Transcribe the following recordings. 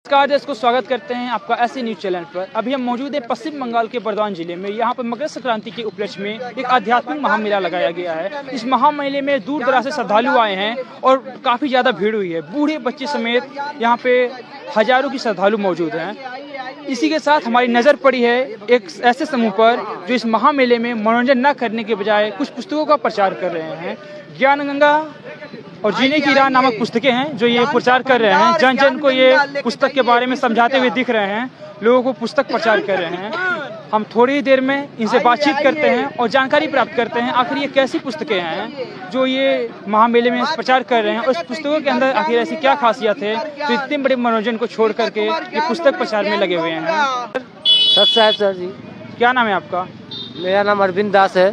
नमस्कार दोस्तों, स्वागत करते हैं आपका ऐसे न्यूज़ चैनल पर। अभी हम मौजूद हैं पश्चिम बंगाल के बर्दवान जिले में। यहाँ पर मकर संक्रांति के उपलक्ष्य में एक आध्यात्मिक महामेला लगाया गया है। इस महामेले में दूर दराज से श्रद्धालु आए हैं और काफ़ी ज़्यादा भीड़ हुई है। बूढ़े बच्चे समेत यहाँ पे हजारों की श्रद्धालु मौजूद हैं। इसी के साथ हमारी नज़र पड़ी है एक ऐसे समूह पर जो इस महामेले में मनोरंजन न करने के बजाय कुछ पुस्तकों का प्रचार कर रहे हैं। ज्ञान गंगा और जीने की राह नामक पुस्तकें हैं जो ये प्रचार कर रहे हैं। जन जन को ये पुस्तक के बारे में समझाते हुए दिख रहे हैं, लोगों को पुस्तक प्रचार कर रहे हैं। हम थोड़ी ही देर में इनसे बातचीत करते हैं और जानकारी प्राप्त करते हैं आखिर ये कैसी पुस्तकें हैं जो ये महामेले में प्रचार कर रहे हैं और इस पुस्तकों के अंदर आखिर ऐसी क्या खासियत है तो इतने बड़े मनोरंजन को छोड़ करके ये पुस्तक प्रचार में लगे हुए हैं। सत साहब सर जी। क्या नाम है आपका? मेरा नाम अरविंद दास है।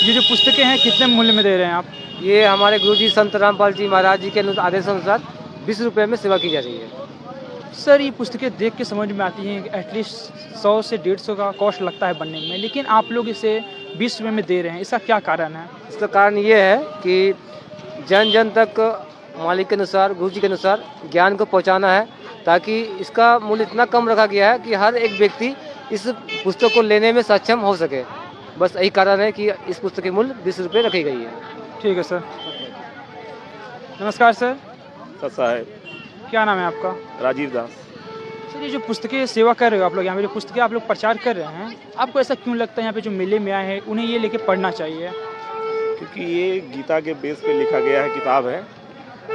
ये जो पुस्तकें हैं कितने मूल्य में दे रहे हैं आप? ये हमारे गुरुजी संत रामपाल जी महाराज जी के आदेश अनुसार 20 रुपये में सेवा की जा रही है। सर ये पुस्तकें देख के समझ में आती हैं कि एटलीस्ट 100 से 150 का कॉस्ट लगता है बनने में, लेकिन आप लोग इसे 20 रुपये में दे रहे हैं, इसका क्या कारण है? इसका कारण ये है कि जन जन तक मालिक के अनुसार, गुरुजी के अनुसार ज्ञान को पहुंचाना है, ताकि इसका मूल्य इतना कम रखा गया है कि हर एक व्यक्ति इस पुस्तक को लेने में सक्षम हो सके। बस यही कारण है कि इस पुस्तक की मूल्य 20 रुपये रखी गई है। ठीक है सर। नमस्कार सर। सत साहब। क्या नाम है आपका? राजीव दास। सर ये जो पुस्तकें सेवा कर रहे हो आप लोग, यहाँ पे जो पुस्तकें आप लोग प्रचार कर रहे हैं, आपको ऐसा क्यों लगता है यहाँ पे जो मेले में आए हैं उन्हें ये लेके पढ़ना चाहिए? क्योंकि ये गीता के बेस पे लिखा गया है, किताब है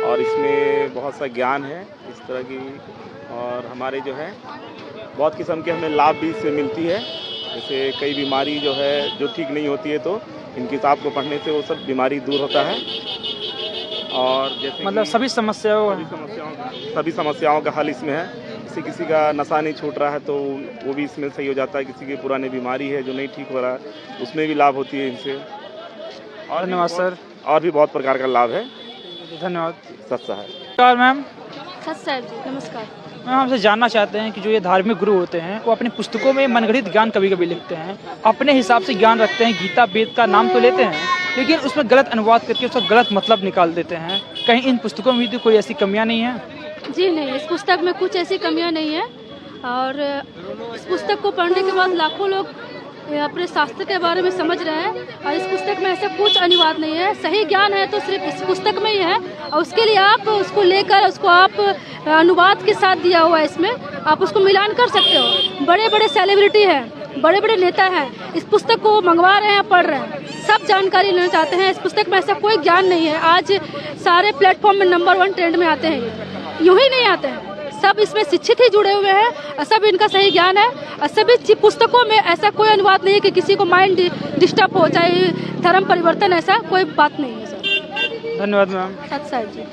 और इसमें बहुत सा ज्ञान है इस तरह की, और हमारे जो है बहुत किस्म के हमें लाभ भी इससे मिलती है। जैसे कई बीमारी जो है जो ठीक नहीं होती है तो इन किताब को पढ़ने से वो सब बीमारी दूर होता है। और जैसे मतलब सभी समस्याओं का हल इसमें है। किसी का नशा नहीं छूट रहा है तो वो भी इसमें सही हो जाता है। किसी की पुरानी बीमारी है जो नहीं ठीक हो रहा है उसमें भी लाभ होती है इनसे। और धन्यवाद सर। और भी बहुत प्रकार का लाभ है। धन्यवाद। सत साहब। नमस्कार मैम। सत साहब जी, नमस्कार। मैम हमसे जानना चाहते हैं कि जो ये धार्मिक गुरु होते हैं वो अपनी पुस्तकों में मनगढ़ंत ज्ञान कभी कभी लिखते हैं, अपने हिसाब से ज्ञान रखते हैं, गीता वेद का नाम तो लेते हैं लेकिन उसमें गलत अनुवाद करके उसका गलत मतलब निकाल देते हैं। कहीं इन पुस्तकों में भी तो कोई ऐसी कमियां नहीं है? जी नहीं, इस पुस्तक में कुछ ऐसी कमियां नहीं है और इस पुस्तक को पढ़ने के बाद लाखों लोग अपने शास्त्र के बारे में समझ रहे हैं और इस पुस्तक में ऐसा कुछ अनुवाद नहीं है। सही ज्ञान है तो सिर्फ इस पुस्तक में ही है और उसके लिए आप उसको लेकर उसको आप अनुवाद के साथ दिया हुआ है, इसमें आप उसको मिलान कर सकते हो। बड़े बड़े सेलिब्रिटी हैं, बड़े बड़े नेता हैं, इस पुस्तक को मंगवा रहे हैं, पढ़ रहे हैं, सब जानकारी लेना चाहते हैं। इस पुस्तक में ऐसा कोई ज्ञान नहीं है। आज सारे प्लेटफॉर्म में नंबर 1 ट्रेंड में आते हैं, यूँ ही नहीं आते हैं, सब इसमें शिक्षित ही जुड़े हुए हैं और सब इनका सही ज्ञान है और सभी पुस्तकों में ऐसा कोई अनुवाद नहीं है कि किसी को माइंड डिस्टर्ब हो, चाहे धर्म परिवर्तन, ऐसा कोई बात नहीं है सर। धन्यवाद मैम। सत साहब जी।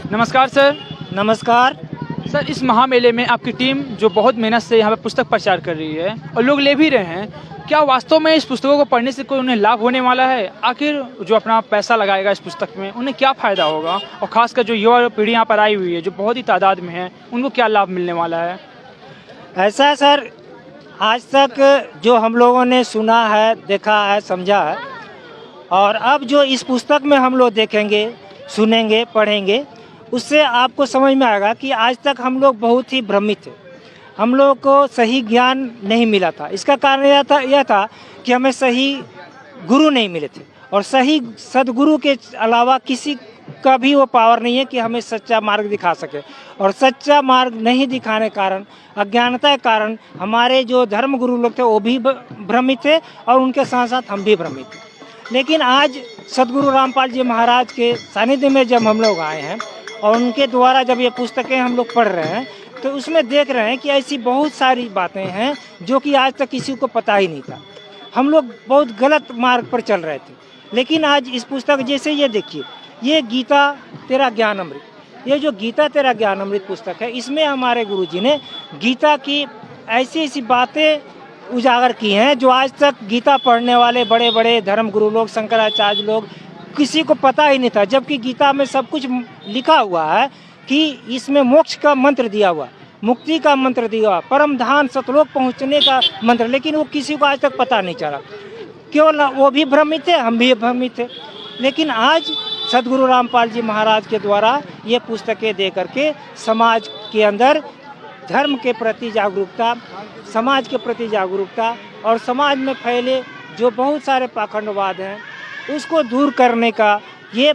नमस्कार सर। नमस्कार सर, इस महामेले में आपकी टीम जो बहुत मेहनत से यहाँ पे पुस्तक प्रचार कर रही है और लोग ले भी रहे हैं, क्या वास्तव में इस पुस्तकों को पढ़ने से कोई उन्हें लाभ होने वाला है? आखिर जो अपना पैसा लगाएगा इस पुस्तक में उन्हें क्या फ़ायदा होगा और ख़ासकर जो युवा पीढ़ी यहाँ पर आई हुई है जो बहुत ही तादाद में है, उनको क्या लाभ मिलने वाला है? ऐसा है सर, आज तक जो हम लोगों ने सुना है, देखा है, समझा है, और अब जो इस पुस्तक में हम लोग देखेंगे, सुनेंगे, पढ़ेंगे, उससे आपको समझ में आएगा कि आज तक हम लोग बहुत ही भ्रमित थे, हम लोग को सही ज्ञान नहीं मिला था। इसका कारण यह था कि हमें सही गुरु नहीं मिले थे और सही सदगुरु के अलावा किसी का भी वो पावर नहीं है कि हमें सच्चा मार्ग दिखा सके। और सच्चा मार्ग नहीं दिखाने कारण, अज्ञानता के कारण हमारे जो धर्म गुरु लोग थे वो भी भ्रमित थे और उनके साथ साथ हम भी भ्रमित थे। लेकिन आज सदगुरु रामपाल जी महाराज के सानिध्य में जब हम लोग आए हैं और उनके द्वारा जब ये पुस्तकें हम लोग पढ़ रहे हैं तो उसमें देख रहे हैं कि ऐसी बहुत सारी बातें हैं जो कि आज तक किसी को पता ही नहीं था। हम लोग बहुत गलत मार्ग पर चल रहे थे, लेकिन आज इस पुस्तक जैसे ये देखिए, ये गीता तेरा ज्ञान अमृत, ये जो गीता तेरा ज्ञान अमृत पुस्तक है, इसमें हमारे गुरुजी ने गीता की ऐसी ऐसी बातें उजागर की हैं जो आज तक गीता पढ़ने वाले बड़े बड़े धर्म गुरु लोग, शंकराचार्य लोग, किसी को पता ही नहीं था। जबकि गीता में सब कुछ लिखा हुआ है कि इसमें मोक्ष का मंत्र दिया हुआ, मुक्ति का मंत्र दिया हुआ, परम धाम सतलोक पहुंचने का मंत्र, लेकिन वो किसी को आज तक पता नहीं चला। केवल वो भी भ्रमित थे, हम भी भ्रमित थे। लेकिन आज सदगुरु रामपाल जी महाराज के द्वारा ये पुस्तकें दे करके समाज के अंदर धर्म के प्रति जागरूकता, समाज के प्रति जागरूकता और समाज में फैले जो बहुत सारे पाखंडवाद हैं उसको दूर करने का ये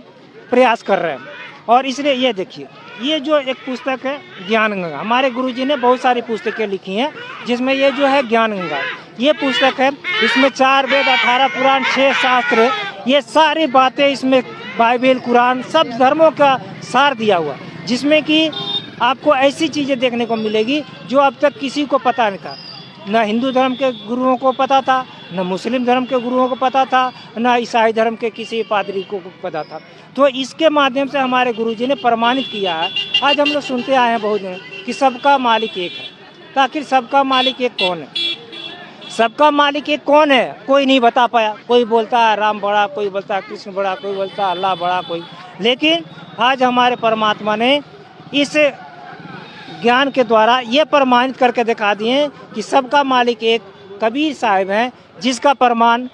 प्रयास कर रहे हैं। और इसलिए ये देखिए, ये जो एक पुस्तक है ज्ञान गंगा, हमारे गुरुजी ने बहुत सारी पुस्तकें लिखी हैं, जिसमें ये जो है ज्ञान गंगा ये पुस्तक है। इसमें 4 वेद, 18 पुराण, 6 शास्त्र, ये सारी बातें इसमें, बाइबल, कुरान, सब धर्मों का सार दिया हुआ, जिसमें कि आपको ऐसी चीज़ें देखने को मिलेगी जो अब तक किसी को पता नहीं था। न हिंदू धर्म के गुरुओं को पता था, न मुस्लिम धर्म के गुरुओं को पता था, न ईसाई धर्म के किसी पादरी को पता था। तो इसके माध्यम से हमारे गुरुजी ने प्रमाणित किया है। आज हम लोग सुनते आए हैं बहुत दिन कि सबका मालिक एक है। तो आखिर सबका मालिक एक कौन है? सबका मालिक एक कौन है कोई नहीं बता पाया। कोई बोलता है राम बड़ा, कोई बोलता है कृष्ण बड़ा, कोई बोलता है अल्लाह बड़ा, कोई। लेकिन आज हमारे परमात्मा ने इस ज्ञान के द्वारा ये प्रमाणित करके दिखा दिए कि सबका मालिक एक कबीर साहिब हैं, जिसका प्रमाण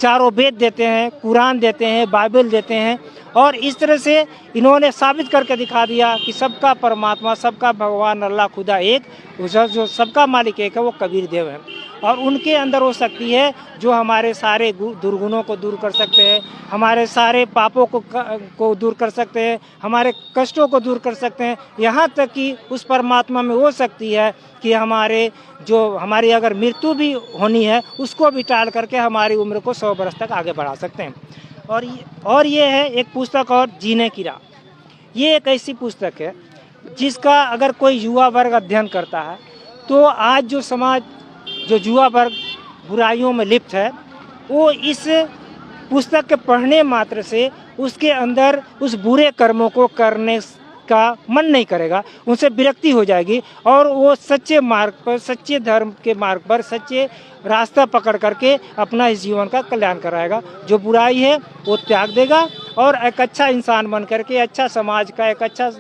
चारों वेद देते हैं, कुरान देते हैं, बाइबल देते हैं। और इस तरह से इन्होंने साबित करके दिखा दिया कि सबका परमात्मा, सबका भगवान अल्लाह खुदा एक, जो सबका मालिक एक है वो कबीर देव है। और उनके अंदर वो शक्ति है जो हमारे सारे दुर्गुणों को दूर कर सकते हैं, हमारे सारे पापों को दूर कर सकते हैं, हमारे कष्टों को दूर कर सकते हैं। यहाँ तक कि उस परमात्मा में वो शक्ति है कि हमारी अगर मृत्यु भी होनी है उसको भी टाल करके हमारी उम्र को 100 वर्ष तक आगे बढ़ा सकते हैं। और ये है एक पुस्तक और जीने की राह। ये एक ऐसी पुस्तक है जिसका अगर कोई युवा वर्ग अध्ययन करता है तो आज जो समाज, जो युवा वर्ग बुराइयों में लिप्त है, वो इस पुस्तक के पढ़ने मात्र से उसके अंदर उस बुरे कर्मों को करने का मन नहीं करेगा, उनसे विरक्ति हो जाएगी और वो सच्चे मार्ग पर, सच्चे धर्म के मार्ग पर, सच्चे रास्ता पकड़ करके अपना इस जीवन का कल्याण कराएगा। जो बुराई है वो त्याग देगा और एक अच्छा इंसान बन करके अच्छा समाज का, एक अच्छा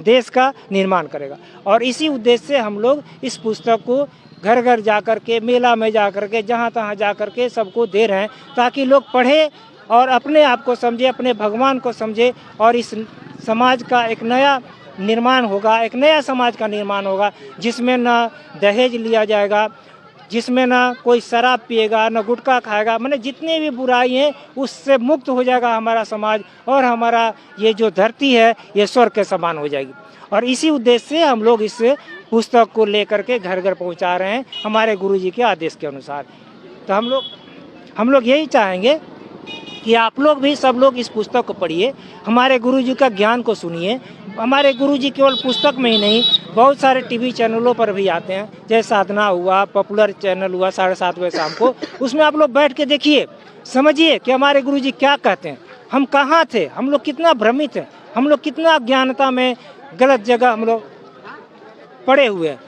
देश का निर्माण करेगा। और इसी उद्देश्य से हम लोग इस पुस्तक को घर घर जा कर के, मेला में जा कर के, जहाँ तहाँ जा कर के सबको दे रहे हैं, ताकि लोग पढ़े और अपने आप को समझे, अपने भगवान को समझे और इस समाज का एक नया निर्माण होगा, एक नया समाज का निर्माण होगा, जिसमें ना दहेज लिया जाएगा, जिसमें ना कोई शराब पिएगा, ना गुटखा खाएगा, माने जितने भी बुराई हैं उससे मुक्त हो जाएगा हमारा समाज और हमारा ये जो धरती है ये स्वर्ग के समान हो जाएगी। और इसी उद्देश्य से हम लोग इस पुस्तक को लेकर के घर घर पहुंचा रहे हैं हमारे गुरुजी के आदेश के अनुसार। तो हम लोग यही चाहेंगे कि आप लोग भी, सब लोग इस पुस्तक को पढ़िए, हमारे गुरुजी का ज्ञान को सुनिए। हमारे गुरुजी केवल पुस्तक में ही नहीं, बहुत सारे टीवी चैनलों पर भी आते हैं, जैसे साधना हुआ, पॉपुलर चैनल हुआ 7:30 बजे शाम को, उसमें आप लोग बैठ के देखिए, समझिए कि हमारे गुरुजी क्या कहते हैं, हम कहाँ थे, हम लोग कितना भ्रमित हैं, हम लोग कितना अज्ञानता में गलत जगह हम लोग पड़े हुए हैं।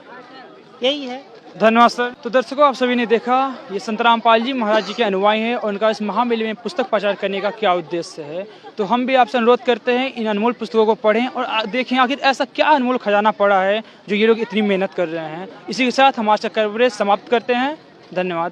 यही है। धन्यवाद सर। तो दर्शकों, आप सभी ने देखा ये संत रामपाल जी महाराज जी के अनुयायी हैं और उनका इस महामेले में पुस्तक प्रचार करने का क्या उद्देश्य है। तो हम भी आपसे अनुरोध करते हैं इन अनमोल पुस्तकों को पढ़ें और देखें आखिर ऐसा क्या अनमोल खजाना पड़ा है जो ये लोग इतनी मेहनत कर रहे हैं। इसी के साथ हम आज का कवरेज समाप्त करते हैं। धन्यवाद।